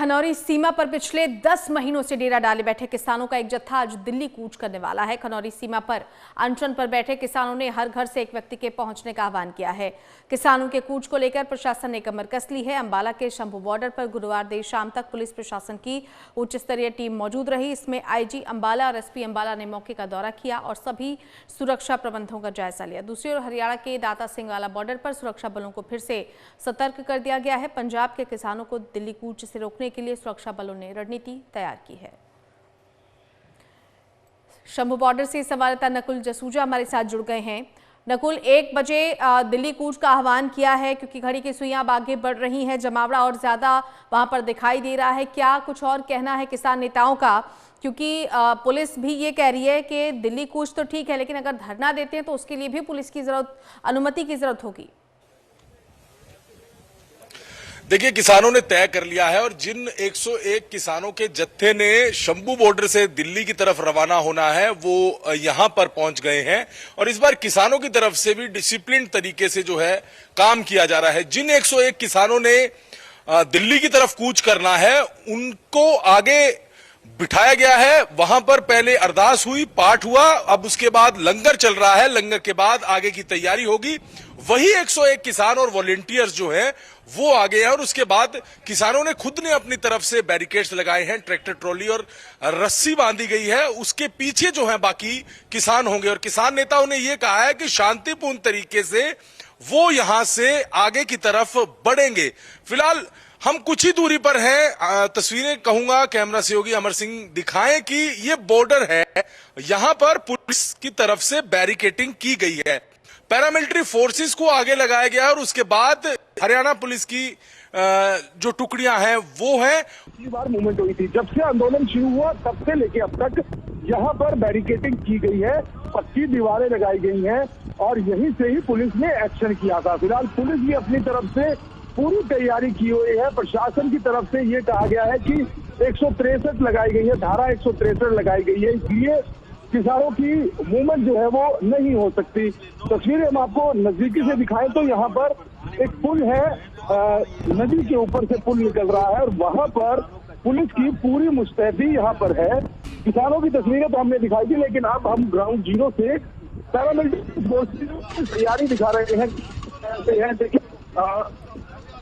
खनौरी सीमा पर पिछले 10 महीनों से डेरा डाले बैठे किसानों का एक जत्था आज दिल्ली कूच करने वाला है। खनौरी सीमा पर अनशन पर बैठे किसानों ने हर घर से एक व्यक्ति के पहुंचने का आह्वान किया है। किसानों के कूच को लेकर प्रशासन ने कमर कस ली है। अंबाला के शंभू बॉर्डर पर गुरुवार देर शाम तक पुलिस प्रशासन की उच्च स्तरीय टीम मौजूद रही। इसमें आईजी अंबाला और एसपी अंबाला ने मौके का दौरा किया और सभी सुरक्षा प्रबंधों का जायजा लिया। दूसरी ओर हरियाणा के दाता सिंह वाला बॉर्डर पर सुरक्षा बलों को फिर से सतर्क कर दिया गया है। पंजाब के किसानों को दिल्ली कूच से रोकने के लिए सुरक्षा बलों ने रणनीति तैयार की है। शंभू बॉर्डर से संवाददाता नकुल जसूजा हमारे साथ जुड़ गए हैं। नकुल, 1 बजे दिल्ली कूच का आह्वान किया है क्योंकि घड़ी की सुइयां अब आगे बढ़ रही हैं, जमावड़ा और ज्यादा वहां पर दिखाई दे रहा है। क्या कुछ और कहना है किसान नेताओं का, क्योंकि पुलिस भी ये कह रही है कि दिल्ली कूच तो ठीक है लेकिन अगर धरना देते हैं तो उसके लिए भी पुलिस की अनुमति की जरूरत होगी। देखिए, किसानों ने तय कर लिया है और जिन 101 किसानों के जत्थे ने शंभू बॉर्डर से दिल्ली की तरफ रवाना होना है वो यहां पर पहुंच गए हैं और इस बार किसानों की तरफ से भी डिसिप्लिन तरीके से जो है काम किया जा रहा है। जिन 101 किसानों ने दिल्ली की तरफ कूच करना है उनको आगे बिठाया गया है। वहां पर पहले अरदास हुई, पाठ हुआ, अब उसके बाद लंगर चल रहा है। लंगर के बाद आगे की तैयारी होगी। वही 101 किसान और वॉलंटियर्स जो हैं वो आगे हैं और उसके बाद किसानों ने खुद ने अपनी तरफ से बैरिकेड्स लगाए हैं, ट्रैक्टर ट्रॉली और रस्सी बांधी गई है। उसके पीछे जो है बाकी किसान होंगे और किसान नेताओं ने यह कहा है कि शांतिपूर्ण तरीके से वो यहां से आगे की तरफ बढ़ेंगे। फिलहाल हम कुछ ही दूरी पर हैं। तस्वीरें कहूंगा कैमरा सहयोगी अमर सिंह दिखाएं कि ये बॉर्डर है, यहां पर पुलिस की तरफ से बैरिकेडिंग की गई है। पैरामिलिट्री फोर्सेस को आगे लगाया गया है और उसके बाद हरियाणा पुलिस की जो टुकड़ियां हैं वो हैं। पिछली बार मूवमेंट हुई थी, जब से आंदोलन शुरू हुआ तब से लेके अब तक यहाँ पर बैरिकेडिंग की गई है, पक्की दीवारें लगाई गई हैं और यहीं से ही पुलिस ने एक्शन किया था। फिलहाल पुलिस भी अपनी तरफ से पूरी तैयारी की हुई है। प्रशासन की तरफ से ये कहा गया है कि 163 लगाई गई है, धारा 163 लगाई गई है, इसलिए किसानों की मूवमेंट जो है वो नहीं हो सकती। तस्वीरें हम आपको नजदीकी से दिखाएं तो यहाँ पर एक पुल है, नदी के ऊपर से पुल निकल रहा है और वहां पर पुलिस की पूरी मुस्तैदी यहाँ पर है। किसानों की तस्वीरें तो हमने दिखाई थी, लेकिन अब हम ग्राउंड जीरो से पैरामिलिट्री फोर्सेस की तैयारी दिखा रहे हैं। देखिए,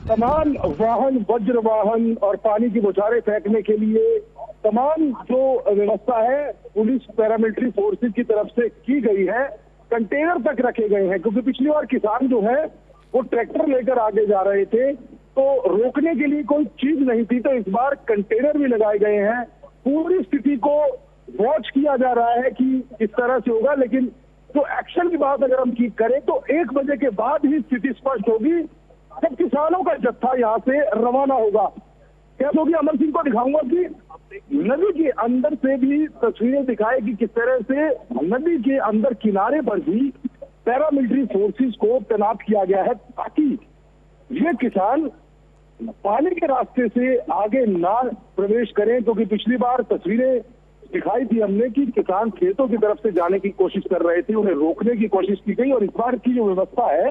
तमाम वाहन, वज्र वाहन और पानी की बौछारें फेंकने के लिए तमाम जो व्यवस्था है पुलिस पैरामिलिट्री फोर्सेस की तरफ से की गई है। कंटेनर तक रखे गए हैं क्योंकि पिछली बार किसान जो है वो ट्रैक्टर लेकर आगे जा रहे थे तो रोकने के लिए कोई चीज नहीं थी, तो इस बार कंटेनर भी लगाए गए हैं। पूरी स्थिति को वॉच किया जा रहा है कि इस तरह से होगा, लेकिन जो एक्शन की बात अगर हम की करें तो 1 बजे के बाद ही स्थिति स्पष्ट होगी जब किसानों का जत्था यहाँ से रवाना होगा। क्या होगी, अमर सिंह को दिखाऊंगा कि नदी के अंदर से भी तस्वीरें दिखाए कि किस तरह से नदी के अंदर किनारे पर भी पैरामिलिट्री फोर्सेस को तैनात किया गया है ताकि ये किसान पानी के रास्ते से आगे ना प्रवेश करें। क्योंकि पिछली बार तस्वीरें दिखाई थी हमने कि किसान खेतों की तरफ से जाने की कोशिश कर रहे थे, उन्हें रोकने की कोशिश की गई और इस बार की जो व्यवस्था है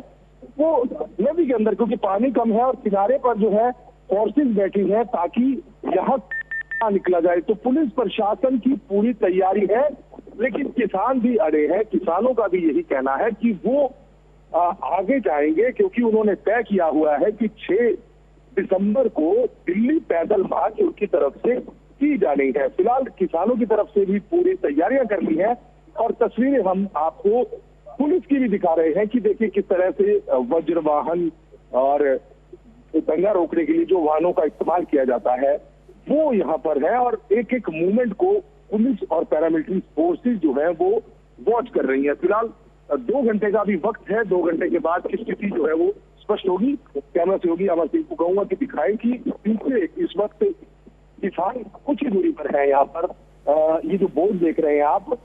वो नदी के अंदर, क्योंकि पानी कम है और किनारे पर जो है फोर्सेस बैठी है ताकि यहाँ निकला जाए। तो पुलिस प्रशासन की पूरी तैयारी है, लेकिन किसान भी अड़े हैं। किसानों का भी यही कहना है कि वो आगे जाएंगे क्योंकि उन्होंने तय किया हुआ है कि 6 दिसंबर को दिल्ली पैदल मार्च उनकी तरफ से की जानी है। फिलहाल किसानों की तरफ से भी पूरी तैयारियां कर ली हैं और तस्वीरें हम आपको पुलिस की भी दिखा रहे हैं कि देखिए किस तरह से वज्र वाहन और दंगा रोकने के लिए जो वाहनों का इस्तेमाल किया जाता है वो यहाँ पर है और एक एक मूवमेंट को पुलिस और पैरामिलिट्री फोर्सेस जो है वो वॉच कर रही है। फिलहाल 2 घंटे का भी वक्त है, 2 घंटे के बाद की स्थिति जो है वो स्पष्ट होगी। कैमरा सहयोगी अमर सिंह को कहूंगा कि दिखाएं कि पीछे इस वक्त किसान कुछ ही दूरी पर है। यहाँ पर ये जो बोर्ड देख रहे हैं आप,